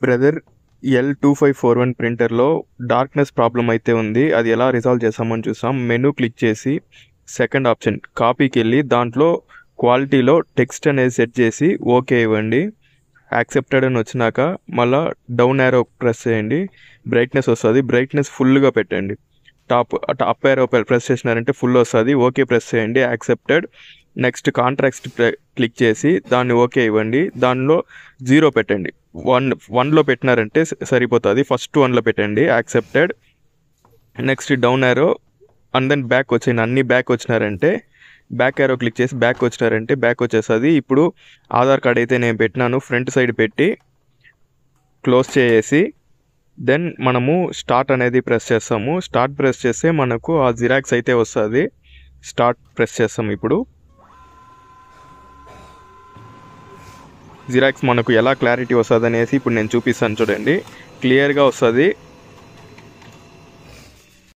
Brother, L2541 ప్రింటర్లో darkness problem అయితే ఉంది. అది ఎలా రిజాల్వ్ చేసామని చూసాం. మెనూ క్లిక్ చేసి సెకండ్ ఆప్షన్ కాపీకి వెళ్ళి దాంట్లో క్వాలిటీలో టెక్స్ట్ అనేది సెట్ చేసి ఓకే ఇవ్వండి. యాక్సెప్టెడ్ అని వచ్చినాక మళ్ళీ డౌన్ యారో ప్రెస్ చేయండి. బ్రైట్నెస్ వస్తుంది. బ్రైట్నెస్ ఫుల్గా పెట్టండి. అప్ యారో ప్రెస్ చేసినారంటే ఫుల్ వస్తుంది. ఓకే ప్రెస్ చేయండి. యాక్సెప్టెడ్. నెక్స్ట్ కాంట్రాక్ట్ క్లిక్ చేసి దాన్ని ఓకే ఇవ్వండి. దానిలో 0 పెట్టండి. 1లో పెట్టినారంటే సరిపోతుంది. ఫస్ట్ 1లో పెట్టండి. Accepted. Next down arrow and then back వచ్చేయండి. అన్ని బ్యాక్ వచ్చినారంటే బ్యాక్ యారో క్లిక్ చేసి బ్యాక్ వచ్చినారంటే బ్యాక్ వచ్చేస్తుంది. ఇప్పుడు ఆధార్ కార్డ్ అయితే నేను పెట్టినాను. ఫ్రంట్ సైడ్ పెట్టి క్లోజ్ చేసి దెన్ మనము స్టార్ట్ అనేది ప్రెస్ చేస్తాము. స్టార్ట్ ప్రెస్ చేస్తే మనకు ఆ జిరాక్స్ అయితే వస్తుంది. స్టార్ట్ ప్రెస్ చేస్తాం. ఇప్పుడు జిరాక్స్ మనకు ఎలా క్లారిటీ వస్తుంది అనేసి ఇప్పుడు నేను చూపిస్తాను చూడండి. క్లియర్గా వస్తుంది.